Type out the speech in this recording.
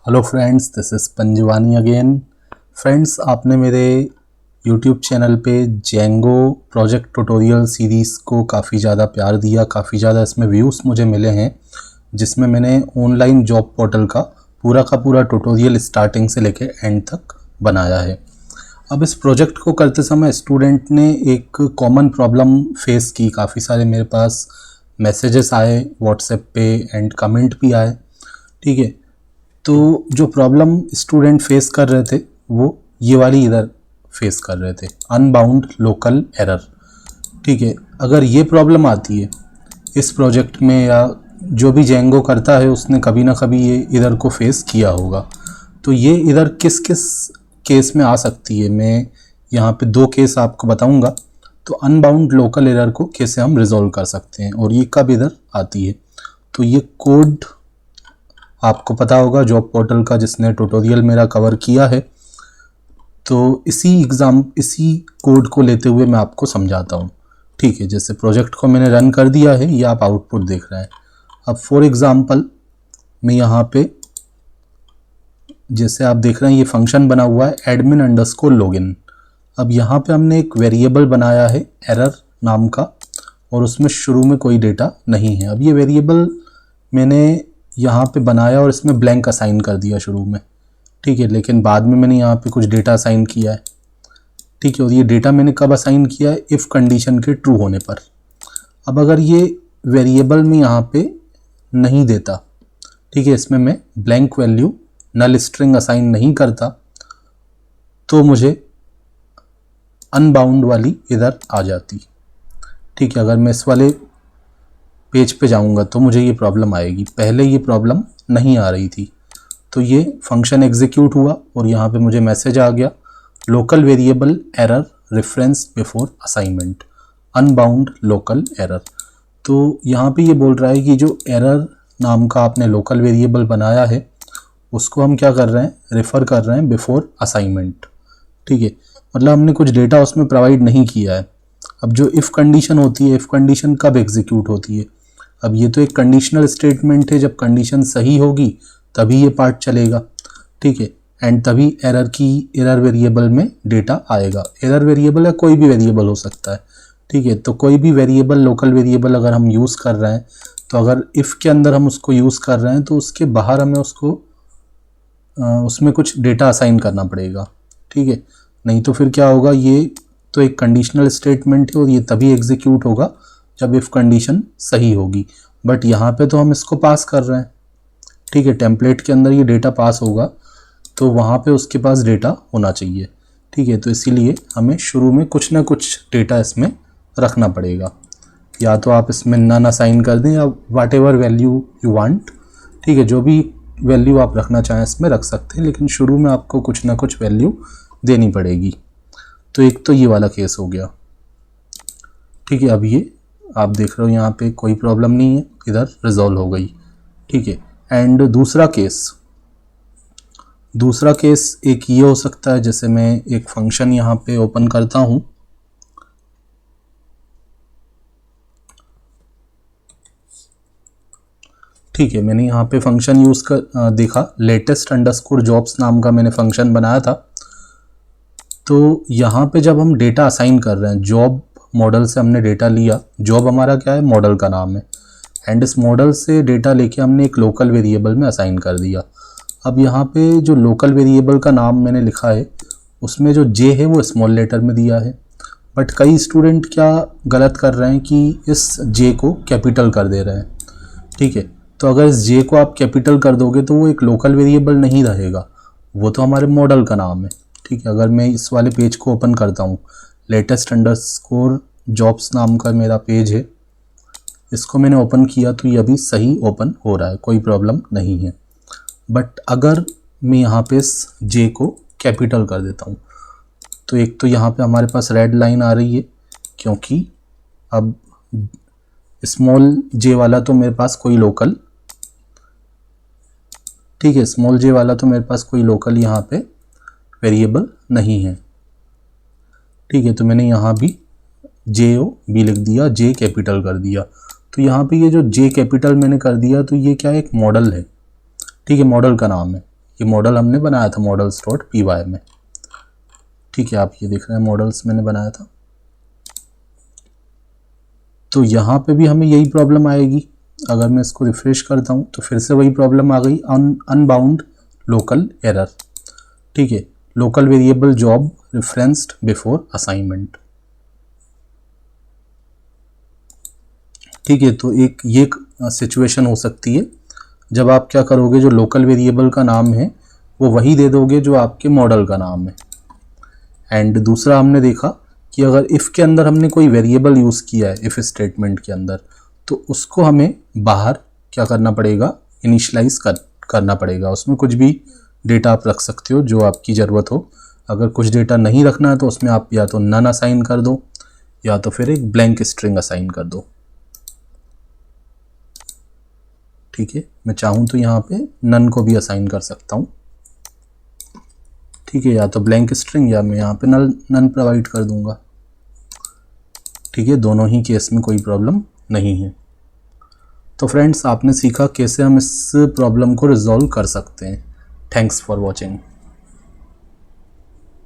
Hello friends, this is Panjwani again. Friends, आपने मेरे YouTube channel पे जेंगो प्रोजेक्ट ट्यूटोरियल सीरीज़ को काफ़ी ज़्यादा प्यार दिया, काफ़ी ज़्यादा इसमें व्यूज़ मुझे मिले हैं, जिसमें मैंने ऑनलाइन जॉब पोर्टल का पूरा ट्यूटोरियल स्टार्टिंग से लेके एंड तक बनाया है। अब इस प्रोजेक्ट को करते समय स्टूडेंट ने एक कॉमन प्रॉब्लम फेस की। काफ़ी सारे मेरे पास मैसेजेस आए व्हाट्सएप पे एंड कमेंट भी आए। ठीक है, तो जो प्रॉब्लम स्टूडेंट फेस कर रहे थे वो ये वाली इधर फेस कर रहे थे, अनबाउंड लोकल एरर। ठीक है, अगर ये प्रॉब्लम आती है इस प्रोजेक्ट में या जो भी जेंगो करता है उसने कभी ना कभी ये इधर को फेस किया होगा। तो ये इधर किस किस केस में आ सकती है, मैं यहाँ पे दो केस आपको बताऊंगा। तो अनबाउंड लोकल एरर को कैसे हम रिजॉल्व कर सकते हैं और ये कब इधर आती है। तो ये कोड आपको पता होगा जॉब पोर्टल का, जिसने ट्यूटोरियल मेरा कवर किया है। तो इसी कोड को लेते हुए मैं आपको समझाता हूँ। ठीक है, जैसे प्रोजेक्ट को मैंने रन कर दिया है, ये आप आउटपुट देख रहे हैं। अब फॉर एग्जांपल मैं यहाँ पे, जैसे आप देख रहे हैं ये फंक्शन बना हुआ है admin_login। अब यहाँ पे हमने एक वेरिएबल बनाया है एरर नाम का, और उसमें शुरू में कोई डेटा नहीं है। अब ये वेरिएबल मैंने यहाँ पे बनाया और इसमें ब्लैंक असाइन कर दिया शुरू में। ठीक है, लेकिन बाद में मैंने यहाँ पे कुछ डेटा असाइन किया है। ठीक है, और ये डेटा मैंने कब असाइन किया है, इफ़ कंडीशन के ट्रू होने पर। अब अगर ये वेरिएबल में यहाँ पे नहीं देता, ठीक है, इसमें मैं ब्लैंक वैल्यू नल स्ट्रिंग असाइन नहीं करता, तो मुझे अनबाउंड वाली इधर आ जाती। ठीक है, अगर मैं इस वाले पेज पे जाऊंगा तो मुझे ये प्रॉब्लम आएगी। पहले ये प्रॉब्लम नहीं आ रही थी। तो ये फंक्शन एग्जीक्यूट हुआ और यहाँ पे मुझे मैसेज आ गया, local variable error reference before assignment, unbound local error. तो यहाँ पे ये बोल रहा है कि जो एरर नाम का आपने लोकल वेरिएबल बनाया है उसको हम क्या कर रहे हैं, रेफ़र कर रहे हैं बिफोर असाइनमेंट। ठीक है, मतलब हमने कुछ डेटा उसमें प्रोवाइड नहीं किया है। अब जो इफ़ कंडीशन होती है, इफ़ कंडीशन कब एग्जीक्यूट होती है, अब ये तो एक कंडीशनल स्टेटमेंट है, जब कंडीशन सही होगी तभी ये पार्ट चलेगा। ठीक है, एंड तभी एरर वेरिएबल में डेटा आएगा। एरर वेरिएबल या कोई भी वेरिएबल हो सकता है। ठीक है, तो कोई भी वेरिएबल, लोकल वेरिएबल अगर हम यूज़ कर रहे हैं, तो अगर इफ़ के अंदर हम उसको यूज़ कर रहे हैं तो उसके बाहर हमें उसमें कुछ डेटा असाइन करना पड़ेगा। ठीक है, नहीं तो फिर क्या होगा, ये तो एक कंडीशनल स्टेटमेंट है और ये तभी एग्जीक्यूट होगा जब इफ़ कंडीशन सही होगी। बट यहाँ पे तो हम इसको पास कर रहे हैं। ठीक है, टेम्पलेट के अंदर ये डेटा पास होगा तो वहाँ पे उसके पास डेटा होना चाहिए। ठीक है, तो इसीलिए हमें शुरू में कुछ ना कुछ डेटा इसमें रखना पड़ेगा। या तो आप इसमें नन असाइन कर दें या वाट एवर वैल्यू यू वांट। ठीक है, जो भी वैल्यू आप रखना चाहें इसमें रख सकते हैं, लेकिन शुरू में आपको कुछ ना कुछ वैल्यू देनी पड़ेगी। तो एक तो ये वाला केस हो गया। ठीक है, अब ये आप देख रहे हो यहाँ पे कोई प्रॉब्लम नहीं है, इधर रिजॉल्व हो गई। ठीक है, एंड दूसरा केस एक ये हो सकता है, जैसे मैं एक फंक्शन यहाँ पे ओपन करता हूँ। ठीक है, मैंने यहाँ पे फंक्शन यूज़ कर देखा, latest_jobs नाम का मैंने फंक्शन बनाया था। तो यहाँ पे जब हम डेटा असाइन कर रहे हैं, जॉब मॉडल से हमने डेटा लिया, जॉब हमारा क्या है, मॉडल का नाम है, एंड इस मॉडल से डेटा लेके हमने एक लोकल वेरिएबल में असाइन कर दिया। अब यहाँ पे जो लोकल वेरिएबल का नाम मैंने लिखा है उसमें जो जे है वो स्मॉल लेटर में दिया है। बट कई स्टूडेंट क्या गलत कर रहे हैं कि इस जे को कैपिटल कर दे रहे हैं। ठीक है, तो अगर इस जे को आप कैपिटल कर दोगे तो वो एक लोकल वेरिएबल नहीं रहेगा, वो तो हमारे मॉडल का नाम है। ठीक है, अगर मैं इस वाले पेज को ओपन करता हूँ, latest_jobs नाम का मेरा पेज है, इसको मैंने ओपन किया तो ये अभी सही ओपन हो रहा है, कोई प्रॉब्लम नहीं है। बट अगर मैं यहाँ पे इस जे को कैपिटल कर देता हूँ तो एक तो यहाँ पे हमारे पास रेड लाइन आ रही है, क्योंकि अब स्मॉल जे वाला तो मेरे पास कोई लोकल, ठीक है, स्मॉल जे वाला तो मेरे पास कोई लोकल यहाँ पे वेरिएबल नहीं है। ठीक है, तो मैंने यहाँ भी JOB लिख दिया, जे कैपिटल कर दिया। तो यहाँ पे ये जो जे कैपिटल मैंने कर दिया तो ये क्या है, एक मॉडल है। ठीक है, मॉडल का नाम है, ये मॉडल हमने बनाया था मॉडल्स डॉट पी वाई में। ठीक है, आप ये देख रहे हैं मॉडल्स मैंने बनाया था। तो यहाँ पे भी हमें यही प्रॉब्लम आएगी। अगर मैं इसको रिफ्रेश करता हूँ तो फिर से वही प्रॉब्लम आ गई, अनबाउंड लोकल एरर। ठीक है, local variable job referenced before assignment. ठीक है, तो एक ये सिचुएशन हो सकती है जब आप क्या करोगे, जो लोकल वेरिएबल का नाम है वो वही दे दोगे जो आपके मॉडल का नाम है। एंड दूसरा हमने देखा कि अगर इफ़ के अंदर हमने कोई वेरिएबल यूज़ किया है, इफ़ स्टेटमेंट के अंदर, तो उसको हमें बाहर क्या करना पड़ेगा, इनिशलाइज करना पड़ेगा। उसमें कुछ भी डेटा आप रख सकते हो जो आपकी ज़रूरत हो। अगर कुछ डेटा नहीं रखना है तो उसमें आप या तो नन असाइन कर दो या तो फिर एक ब्लैंक स्ट्रिंग असाइन कर दो। ठीक है, मैं चाहूँ तो यहाँ पे नन को भी असाइन कर सकता हूँ। ठीक है, या तो ब्लैंक स्ट्रिंग या मैं यहाँ पे नन प्रोवाइड कर दूंगा। ठीक है, दोनों ही केस में कोई प्रॉब्लम नहीं है। तो फ्रेंड्स, आपने सीखा कैसे हम इस प्रॉब्लम को रिजॉल्व कर सकते हैं। Thanks for watching.